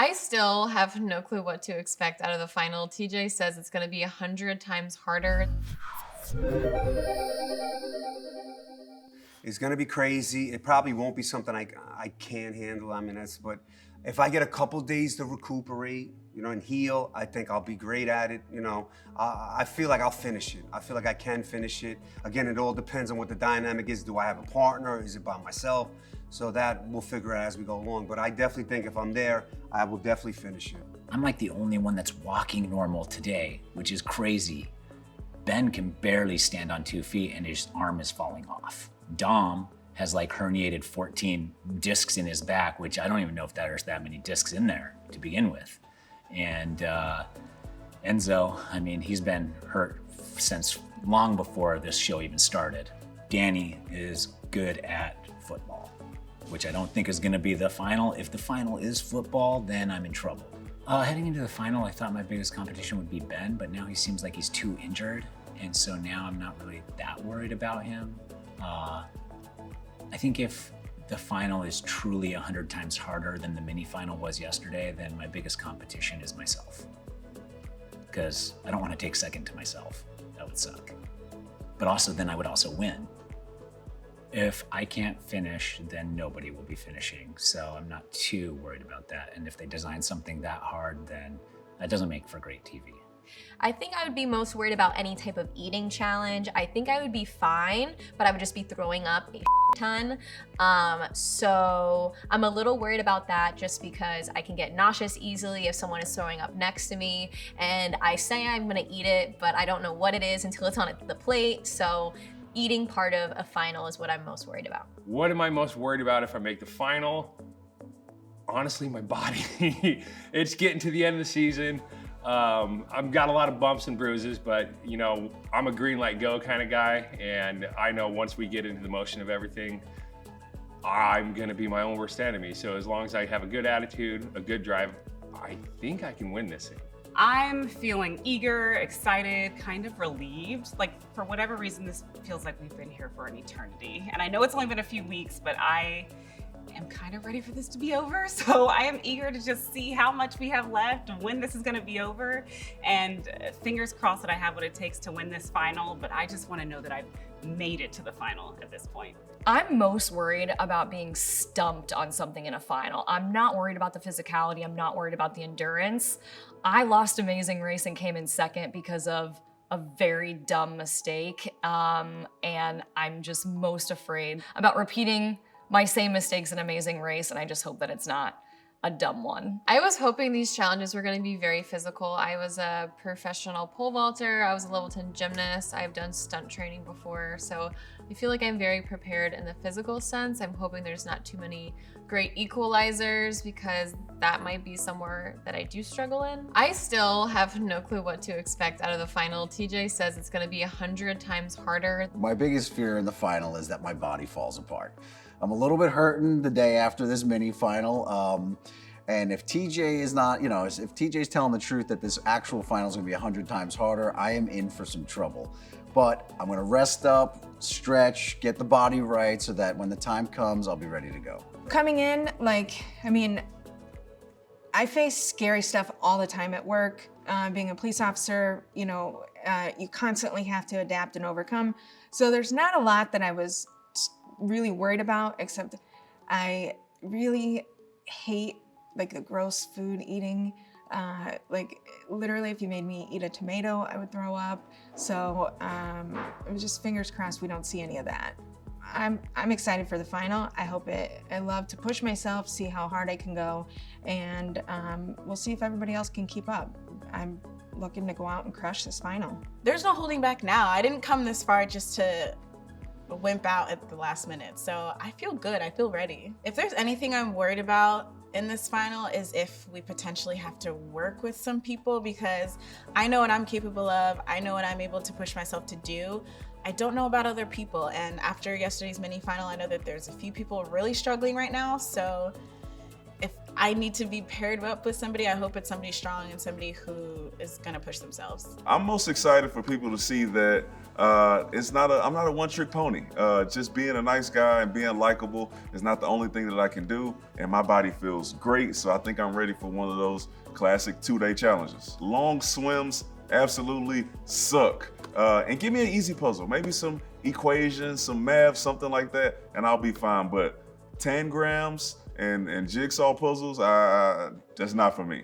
I still have no clue what to expect out of the final. TJ says it's going to be 100 times harder. It's gonna be crazy. It probably won't be something I can handle. I mean, but if I get a couple days to recuperate, and heal, I think I'll be great at it. I feel like I'll finish it. I feel like I can finish it. Again, it all depends on what the dynamic is. Do I have a partner? Is it by myself? So that we'll figure out as we go along. But I definitely think if I'm there, I will definitely finish it. I'm like the only one that's walking normal today, which is crazy. Ben can barely stand on 2 feet and his arm is falling off. Dom has like herniated 14 discs in his back, which I don't even know if there's that many discs in there to begin with. And Enzo, I mean, he's been hurt since long before this show even started. Danny is good at football, which I don't think is gonna be the final. If the final is football, then I'm in trouble. Heading into the final, I thought my biggest competition would be Ben, but now he seems like he's too injured. And so now I'm not really that worried about him. I think if the final is truly 100 times harder than the mini final was yesterday, then my biggest competition is myself. Because I don't want to take second to myself. That would suck. But also then I would also win. If I can't finish, then nobody will be finishing. So I'm not too worried about that. And if they design something that hard, then that doesn't make for great TV. I think I would be most worried about any type of eating challenge. I think I would be fine, but I would just be throwing up a ton. So I'm a little worried about that just because I can get nauseous easily if someone is throwing up next to me and I say I'm gonna eat it, but I don't know what it is until it's on the plate. So eating part of a final is what I'm most worried about. What am I most worried about if I make the final? Honestly, my body. It's getting to the end of the season. I've got a lot of bumps and bruises, but I'm a green light go kind of guy. And I know once we get into the motion of everything, I'm gonna be my own worst enemy. So as long as I have a good attitude, a good drive, I think I can win this thing. I'm feeling eager, excited, kind of relieved. Like, for whatever reason, this feels like we've been here for an eternity. And I know it's only been a few weeks, but I am kind of ready for this to be over. So I am eager to just see how much we have left, when this is gonna be over, and fingers crossed that I have what it takes to win this final, but I just wanna know that I've made it to the final at this point. I'm most worried about being stumped on something in a final. I'm not worried about the physicality. I'm not worried about the endurance. I lost Amazing Race and came in second because of a very dumb mistake. And I'm just most afraid about repeating my same mistakes in Amazing Race, and I just hope that it's not a dumb one. I was hoping these challenges were going to be very physical. I was a professional pole vaulter. I was a level 10 gymnast. I've done stunt training before. So I feel like I'm very prepared in the physical sense. I'm hoping there's not too many great equalizers because that might be somewhere that I do struggle in. I still have no clue what to expect out of the final. TJ says it's going to be 100 times harder. My biggest fear in the final is that my body falls apart. I'm a little bit hurting the day after this mini final. And if TJ is not, if TJ's telling the truth that this actual final is gonna be 100 times harder, I am in for some trouble. But I'm gonna rest up, stretch, get the body right so that when the time comes, I'll be ready to go. Coming in, I face scary stuff all the time at work. Being a police officer, you constantly have to adapt and overcome. So there's not a lot that I was really worried about, except I really hate the gross food eating. Literally, if you made me eat a tomato, I would throw up. So it was just fingers crossed we don't see any of that. I'm excited for the final. I love to push myself, see how hard I can go, and we'll see if everybody else can keep up. I'm looking to go out and crush this final. There's no holding back now. I didn't come this far just to wimp out at the last minute. So I feel good, I feel ready. If there's anything I'm worried about in this final is if we potentially have to work with some people, because I know what I'm capable of, I know what I'm able to push myself to do. I don't know about other people, and after yesterday's mini final, I know that there's a few people really struggling right now, so if I need to be paired up with somebody, I hope it's somebody strong and somebody who is gonna push themselves. I'm most excited for people to see that I'm not a one-trick pony. Just being a nice guy and being likable is not the only thing that I can do, and my body feels great, so I think I'm ready for one of those classic 2-day challenges. Long swims absolutely suck. And give me an easy puzzle, maybe some equations, some math, something like that, and I'll be fine. But tangrams and jigsaw puzzles, that's not for me.